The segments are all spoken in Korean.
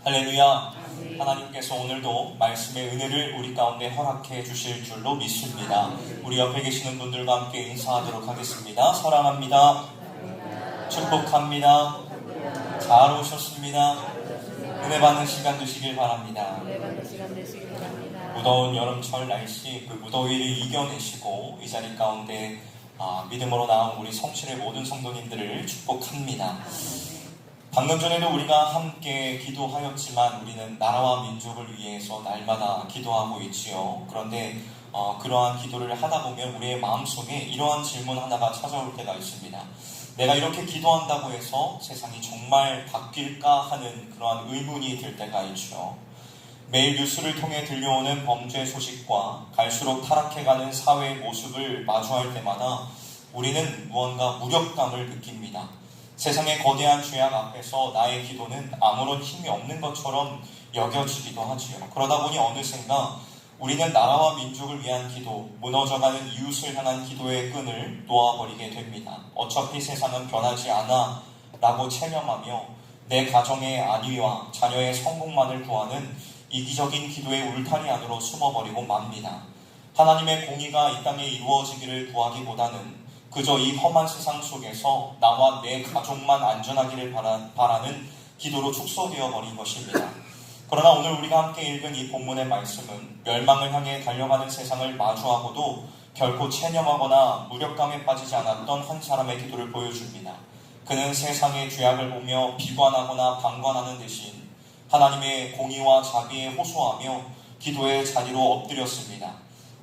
할렐루야. 하나님께서 오늘도 말씀의 은혜를 우리 가운데 허락해 주실 줄로 믿습니다. 우리 옆에 계시는 분들과 함께 인사하도록 하겠습니다. 사랑합니다. 축복합니다. 잘 오셨습니다. 은혜 받는 시간 되시길 바랍니다. 무더운 여름철 날씨, 그 무더위를 이겨내시고 이 자리 가운데 믿음으로 나온 우리 성실의 모든 성도님들을 축복합니다. 방금 전에도 우리가 함께 기도하였지만 우리는 나라와 민족을 위해서 날마다 기도하고 있지요. 그런데 그러한 기도를 하다 보면 우리의 마음속에 이러한 질문 하나가 찾아올 때가 있습니다. 내가 이렇게 기도한다고 해서 세상이 정말 바뀔까 하는 그러한 의문이 들 때가 있죠. 매일 뉴스를 통해 들려오는 범죄 소식과 갈수록 타락해가는 사회의 모습을 마주할 때마다 우리는 무언가 무력감을 느낍니다. 세상의 거대한 죄악 앞에서 나의 기도는 아무런 힘이 없는 것처럼 여겨지기도 하지요. 그러다 보니 어느샌가 우리는 나라와 민족을 위한 기도, 무너져가는 이웃을 향한 기도의 끈을 놓아버리게 됩니다. 어차피 세상은 변하지 않아 라고 체념하며 내 가정의 안위와 자녀의 성공만을 구하는 이기적인 기도의 울타리 안으로 숨어버리고 맙니다. 하나님의 공의가 이 땅에 이루어지기를 구하기보다는 그저 이 험한 세상 속에서 나와 내 가족만 안전하기를 바라는 기도로 축소되어 버린 것입니다. 그러나 오늘 우리가 함께 읽은 이 본문의 말씀은 멸망을 향해 달려가는 세상을 마주하고도 결코 체념하거나 무력감에 빠지지 않았던 한 사람의 기도를 보여줍니다. 그는 세상의 죄악을 보며 비관하거나 방관하는 대신 하나님의 공의와 자비에 호소하며 기도의 자리로 엎드렸습니다.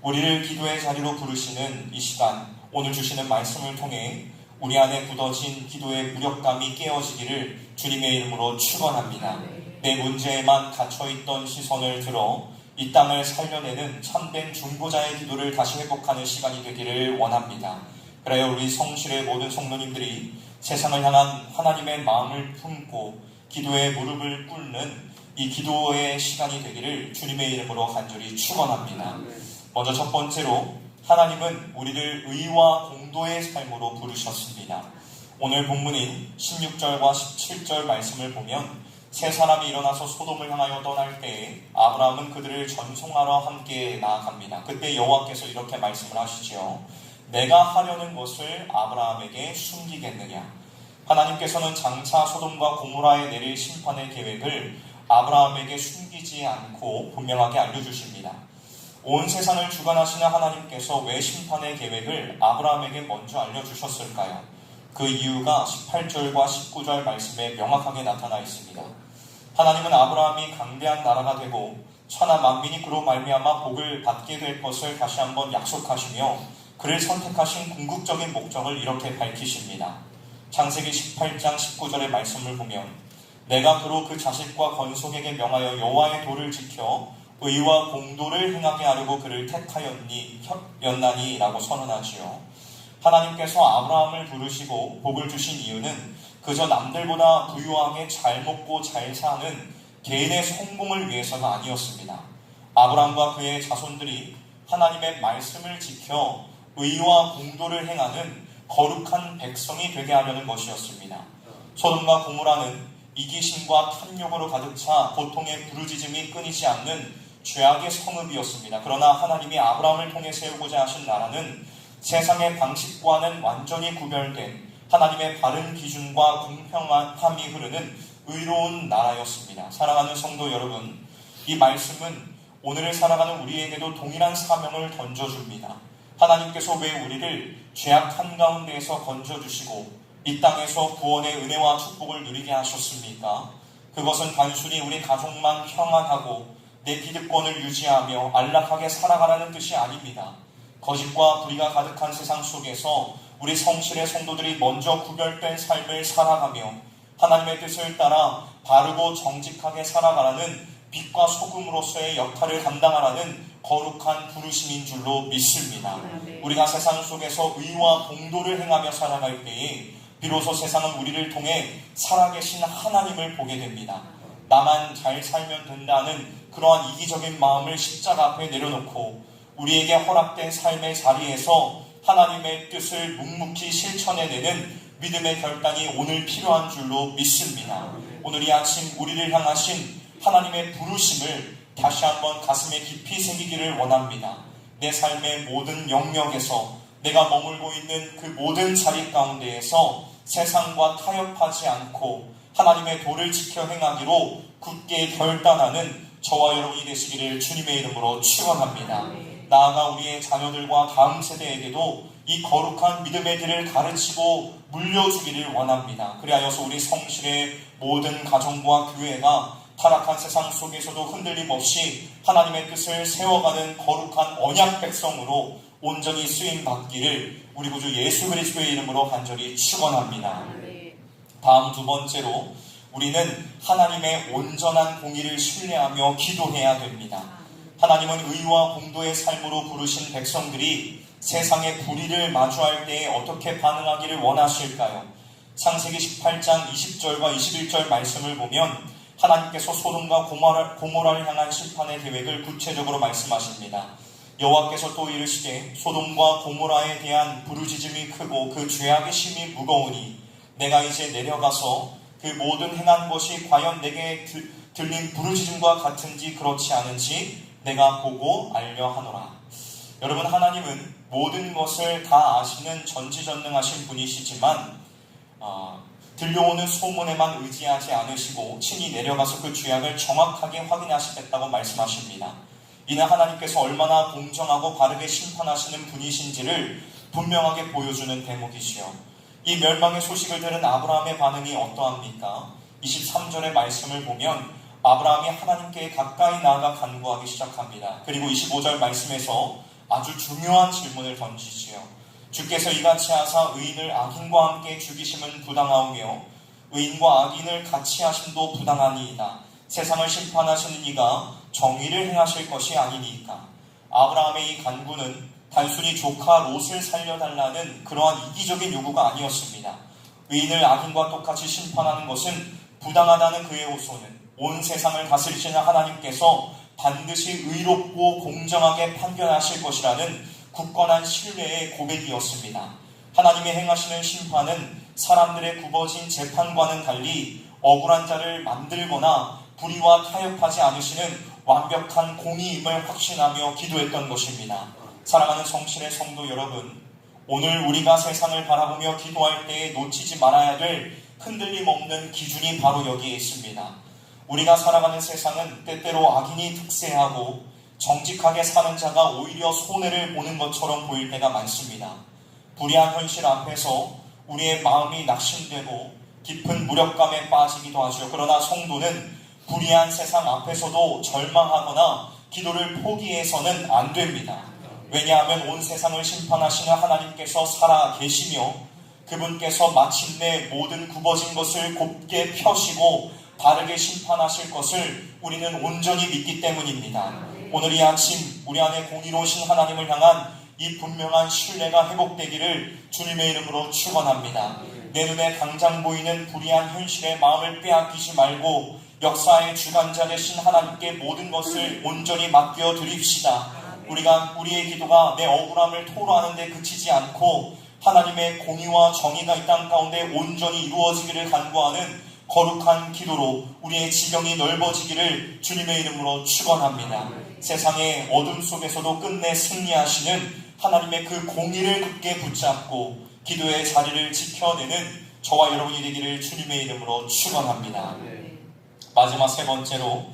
우리를 기도의 자리로 부르시는 이 시간, 오늘 주시는 말씀을 통해 우리 안에 굳어진 기도의 무력감이 깨어지기를 주님의 이름으로 축원합니다. 내 문제에만 갇혀있던 시선을 들어 이 땅을 살려내는 참된 중보자의 기도를 다시 회복하는 시간이 되기를 원합니다. 그래야 우리 성실의 모든 성도님들이 세상을 향한 하나님의 마음을 품고 기도의 무릎을 꿇는 이 기도의 시간이 되기를 주님의 이름으로 간절히 축원합니다. 먼저 첫 번째로 하나님은 우리를 의와 공도의 삶으로 부르셨습니다. 오늘 본문인 16절과 17절 말씀을 보면 세 사람이 일어나서 소돔을 향하여 떠날 때에 아브라함은 그들을 전송하러 함께 나아갑니다. 그때 여호와께서 이렇게 말씀을 하시죠. 내가 하려는 것을 아브라함에게 숨기겠느냐. 하나님께서는 장차 소돔과 고모라에 내릴 심판의 계획을 아브라함에게 숨기지 않고 분명하게 알려주십니다. 온 세상을 주관하시는 하나님께서 왜 심판의 계획을 아브라함에게 먼저 알려주셨을까요? 그 이유가 18절과 19절 말씀에 명확하게 나타나 있습니다. 하나님은 아브라함이 강대한 나라가 되고 천하 만민이 그로 말미암아 복을 받게 될 것을 다시 한번 약속하시며 그를 선택하신 궁극적인 목적을 이렇게 밝히십니다. 창세기 18장 19절의 말씀을 보면 내가 그로 그 자식과 건속에게 명하여 여호와의 도를 지켜 의와 공도를 행하게 하려고 그를 택하였나니 라고 선언하지요. 하나님께서 아브라함을 부르시고 복을 주신 이유는 그저 남들보다 부유하게 잘 먹고 잘 사는 개인의 성공을 위해서가 아니었습니다. 아브라함과 그의 자손들이 하나님의 말씀을 지켜 의와 공도를 행하는 거룩한 백성이 되게 하려는 것이었습니다. 소돔과 고모라는 이기심과 탐욕으로 가득 차 고통의 부르짖음이 끊이지 않는 죄악의 성읍이었습니다. 그러나 하나님이 아브라함을 통해 세우고자 하신 나라는 세상의 방식과는 완전히 구별된 하나님의 바른 기준과 공평함이 흐르는 의로운 나라였습니다. 사랑하는 성도 여러분, 이 말씀은 오늘을 살아가는 우리에게도 동일한 사명을 던져줍니다. 하나님께서 왜 우리를 죄악 한가운데에서 건져주시고 이 땅에서 구원의 은혜와 축복을 누리게 하셨습니까? 그것은 단순히 우리 가족만 평안하고 내 기득권을 유지하며 안락하게 살아가라는 뜻이 아닙니다. 거짓과 불의가 가득한 세상 속에서 우리 성실의 성도들이 먼저 구별된 삶을 살아가며 하나님의 뜻을 따라 바르고 정직하게 살아가라는 빛과 소금으로서의 역할을 감당하라는 거룩한 부르심인 줄로 믿습니다. 우리가 세상 속에서 의와 공도를 행하며 살아갈 때에 비로소 세상은 우리를 통해 살아계신 하나님을 보게 됩니다. 나만 잘 살면 된다는 그러한 이기적인 마음을 십자가 앞에 내려놓고 우리에게 허락된 삶의 자리에서 하나님의 뜻을 묵묵히 실천해내는 믿음의 결단이 오늘 필요한 줄로 믿습니다. 오늘 이 아침 우리를 향하신 하나님의 부르심을 다시 한번 가슴에 깊이 새기기를 원합니다. 내 삶의 모든 영역에서 내가 머물고 있는 그 모든 자리 가운데에서 세상과 타협하지 않고 하나님의 도를 지켜 행하기로 굳게 결단하는 저와 여러분이 되시기를 주님의 이름으로 축원합니다. 나아가 우리의 자녀들과 다음 세대에게도 이 거룩한 믿음의 길을 가르치고 물려주기를 원합니다. 그리하여서 우리 성실의 모든 가정과 교회가 타락한 세상 속에서도 흔들림 없이 하나님의 뜻을 세워가는 거룩한 언약 백성으로 온전히 쓰임받기를 우리 구주 예수 그리스도의 이름으로 간절히 축원합니다. 다음 두 번째로 우리는 하나님의 온전한 공의를 신뢰하며 기도해야 됩니다. 하나님은 의와 공도의 삶으로 부르신 백성들이 세상의 불의를 마주할 때에 어떻게 반응하기를 원하실까요? 창세기 18장 20절과 21절 말씀을 보면 하나님께서 소돔과 고모라를 향한 심판의 계획을 구체적으로 말씀하십니다. 여호와께서 또 이르시되 소돔과 고모라에 대한 부르짖음이 크고 그 죄악의 심이 무거우니 내가 이제 내려가서 그 모든 행한 것이 과연 내게 들린 부르짖음과 같은지 그렇지 않은지 내가 보고 알려 하노라. 여러분, 하나님은 모든 것을 다 아시는 전지전능하신 분이시지만 들려오는 소문에만 의지하지 않으시고 친히 내려가서 그 죄악을 정확하게 확인하시겠다고 말씀하십니다. 이는 하나님께서 얼마나 공정하고 바르게 심판하시는 분이신지를 분명하게 보여주는 대목이시요. 이 멸망의 소식을 들은 아브라함의 반응이 어떠합니까? 23절의 말씀을 보면 아브라함이 하나님께 가까이 나아가 간구하기 시작합니다. 그리고 25절 말씀에서 아주 중요한 질문을 던지지요. 주께서 이같이 하사 의인을 악인과 함께 죽이심은 부당하오며 의인과 악인을 같이 하심도 부당하니이다. 세상을 심판하시는 이가 정의를 행하실 것이 아니니까. 아브라함의 이 간구는 단순히 조카 롯을 살려달라는 그러한 이기적인 요구가 아니었습니다. 의인을 악인과 똑같이 심판하는 것은 부당하다는 그의 호소는 온 세상을 다스리시는 하나님께서 반드시 의롭고 공정하게 판결하실 것이라는 굳건한 신뢰의 고백이었습니다. 하나님의 행하시는 심판은 사람들의 굽어진 재판과는 달리 억울한 자를 만들거나 불의와 타협하지 않으시는 완벽한 공의임을 확신하며 기도했던 것입니다. 사랑하는 성실의 성도 여러분, 오늘 우리가 세상을 바라보며 기도할 때에 놓치지 말아야 될 흔들림 없는 기준이 바로 여기에 있습니다. 우리가 살아가는 세상은 때때로 악인이 득세하고 정직하게 사는 자가 오히려 손해를 보는 것처럼 보일 때가 많습니다. 불의한 현실 앞에서 우리의 마음이 낙심되고 깊은 무력감에 빠지기도 하죠. 그러나 성도는 불의한 세상 앞에서도 절망하거나 기도를 포기해서는 안 됩니다. 왜냐하면 온 세상을 심판하시는 하나님께서 살아 계시며 그분께서 마침내 모든 굽어진 것을 곱게 펴시고 바르게 심판하실 것을 우리는 온전히 믿기 때문입니다. 오늘 이 아침 우리 안에 공의로우신 하나님을 향한 이 분명한 신뢰가 회복되기를 주님의 이름으로 축원합니다. 내 눈에 당장 보이는 불의한 현실에 마음을 빼앗기지 말고 역사의 주관자 되신 하나님께 모든 것을 온전히 맡겨 드립시다. 우리의 기도가 내 억울함을 토로하는 데 그치지 않고 하나님의 공의와 정의가 이 땅 가운데 온전히 이루어지기를 간구하는 거룩한 기도로 우리의 지경이 넓어지기를 주님의 이름으로 축원합니다. 세상의 어둠 속에서도 끝내 승리하시는 하나님의 그 공의를 굳게 붙잡고 기도의 자리를 지켜내는 저와 여러분이 되기를 주님의 이름으로 축원합니다. 마지막 세 번째로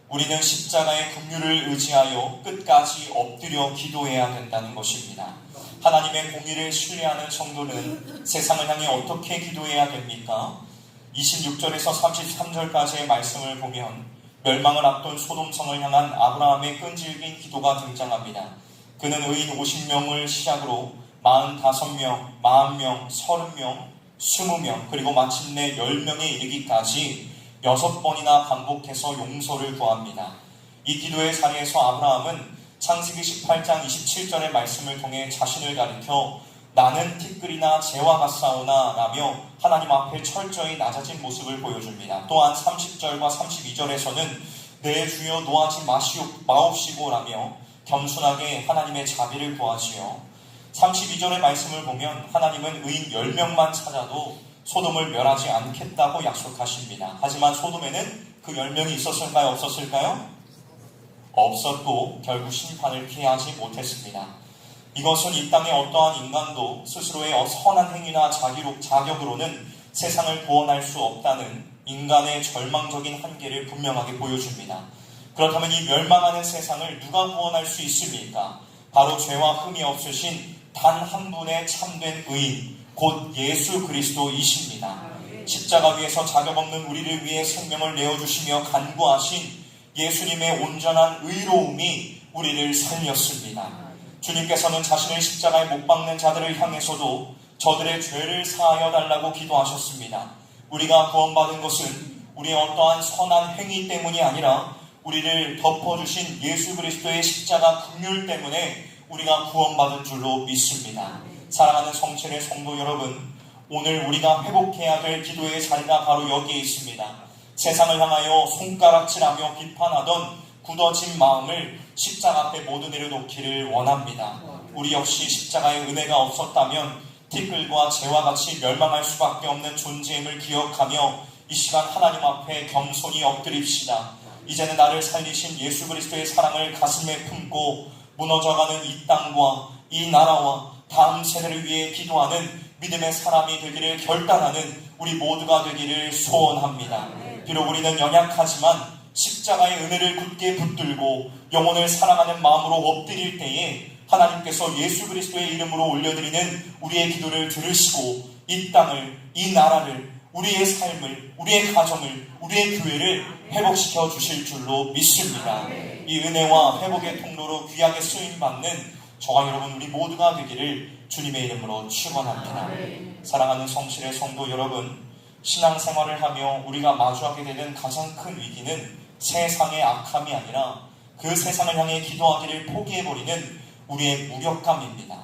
우리는 십자가의 긍휼을 의지하여 끝까지 엎드려 기도해야 된다는 것입니다. 하나님의 공의를 신뢰하는 성도는 세상을 향해 어떻게 기도해야 됩니까? 26절에서 33절까지의 말씀을 보면 멸망을 앞둔 소돔성을 향한 아브라함의 끈질긴 기도가 등장합니다. 그는 의인 50명을 시작으로 45명, 40명, 30명, 20명 그리고 마침내 10명에 이르기까지 6번이나 반복해서 용서를 구합니다. 이 기도의 자리에서 아브라함은 창세기 18장 27절의 말씀을 통해 자신을 가리켜 나는 티끌이나 재와 같사오나 라며 하나님 앞에 철저히 낮아진 모습을 보여줍니다. 또한 30절과 32절에서는 내 주여 노하지 마옵시고 라며 겸손하게 하나님의 자비를 구하지요. 32절의 말씀을 보면 하나님은 의인 10명만 찾아도 소돔을 멸하지 않겠다고 약속하십니다. 하지만 소돔에는 그 열명이 있었을까요? 없었을까요? 없었고 결국 심판을 피하지 못했습니다. 이것은 이 땅의 어떠한 인간도 스스로의 선한 행위나 자격으로는 세상을 구원할 수 없다는 인간의 절망적인 한계를 분명하게 보여줍니다. 그렇다면 이 멸망하는 세상을 누가 구원할 수 있습니까? 바로 죄와 흠이 없으신 단 한 분의 참된 의인, 곧 예수 그리스도이십니다. 십자가 위에서 자격 없는 우리를 위해 생명을 내어주시며 간구하신 예수님의 온전한 의로움이 우리를 살렸습니다. 주님께서는 자신을 십자가에 못 박는 자들을 향해서도 저들의 죄를 사하여 달라고 기도하셨습니다. 우리가 구원받은 것은 우리의 어떠한 선한 행위 때문이 아니라 우리를 덮어주신 예수 그리스도의 십자가 긍휼 때문에 우리가 구원받은 줄로 믿습니다. 사랑하는 성체의 성도 여러분, 오늘 우리가 회복해야 될 기도의 자리가 바로 여기에 있습니다. 세상을 향하여 손가락질하며 비판하던 굳어진 마음을 십자가 앞에 모두 내려놓기를 원합니다. 우리 역시 십자가의 은혜가 없었다면 티끌과 재와 같이 멸망할 수밖에 없는 존재임을 기억하며 이 시간 하나님 앞에 겸손히 엎드립시다. 이제는 나를 살리신 예수 그리스도의 사랑을 가슴에 품고 무너져가는 이 땅과 이 나라와 다음 세대를 위해 기도하는 믿음의 사람이 되기를 결단하는 우리 모두가 되기를 소원합니다. 비록 우리는 연약하지만 십자가의 은혜를 굳게 붙들고 영혼을 사랑하는 마음으로 엎드릴 때에 하나님께서 예수 그리스도의 이름으로 올려드리는 우리의 기도를 들으시고 이 땅을, 이 나라를, 우리의 삶을, 우리의 가정을, 우리의 교회를 회복시켜 주실 줄로 믿습니다. 이 은혜와 회복의 통로로 귀하게 쓰임받는 저와 여러분 우리 모두가 되기를 주님의 이름으로 축원합니다. 사랑하는 성실의 성도 여러분, 신앙생활을 하며 우리가 마주하게 되는 가장 큰 위기는 세상의 악함이 아니라 그 세상을 향해 기도하기를 포기해버리는 우리의 무력감입니다.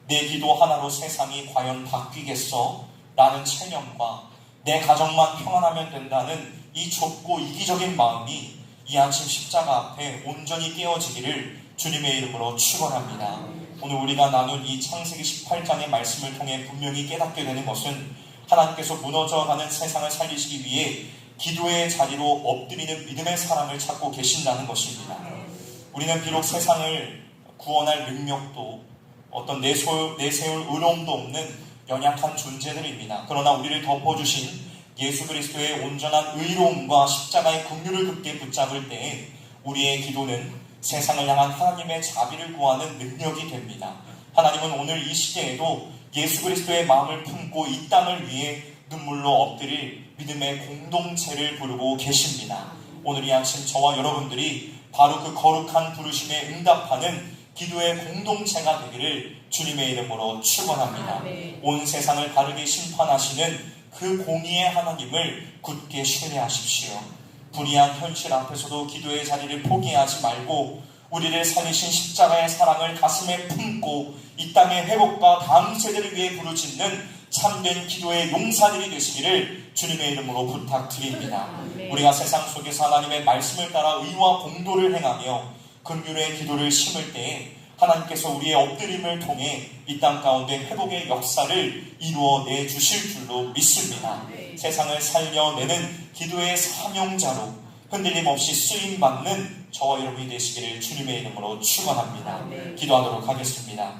내 기도 하나로 세상이 과연 바뀌겠어? 라는 체념과 내 가정만 평안하면 된다는 이 좁고 이기적인 마음이 이 아침 십자가 앞에 온전히 깨어지기를 주님의 이름으로 축원합니다. 오늘 우리가 나눈 이 창세기 18장의 말씀을 통해 분명히 깨닫게 되는 것은 하나님께서 무너져가는 세상을 살리시기 위해 기도의 자리로 엎드리는 믿음의 사람을 찾고 계신다는 것입니다. 우리는 비록 세상을 구원할 능력도 어떤 내세울 의로움도 없는 연약한 존재들입니다. 그러나 우리를 덮어주신 예수 그리스도의 온전한 의로움과 십자가의 긍휼을 굳게 붙잡을 때에 우리의 기도는 세상을 향한 하나님의 자비를 구하는 능력이 됩니다. 하나님은 오늘 이 시대에도 예수 그리스도의 마음을 품고 이 땅을 위해 눈물로 엎드릴 믿음의 공동체를 부르고 계십니다. 오늘 이 아침 저와 여러분들이 바로 그 거룩한 부르심에 응답하는 기도의 공동체가 되기를 주님의 이름으로 축원합니다. 온 세상을 바르게 심판하시는 그 공의의 하나님을 굳게 신뢰하십시오. 불의한 현실 앞에서도 기도의 자리를 포기하지 말고 우리를 살리신 십자가의 사랑을 가슴에 품고 이 땅의 회복과 다음 세대를 위해 부르짖는 참된 기도의 용사들이 되시기를 주님의 이름으로 부탁드립니다. 우리가 세상 속에서 하나님의 말씀을 따라 의와 공도를 행하며 긍휼의 기도를 심을 때에 하나님께서 우리의 엎드림을 통해 이 땅 가운데 회복의 역사를 이루어내 주실 줄로 믿습니다. 세상을 살려내는 기도의 사명자로 흔들림 없이 쓰임받는 저와 여러분이 되시기를 주님의 이름으로 축원합니다. 기도하도록 하겠습니다.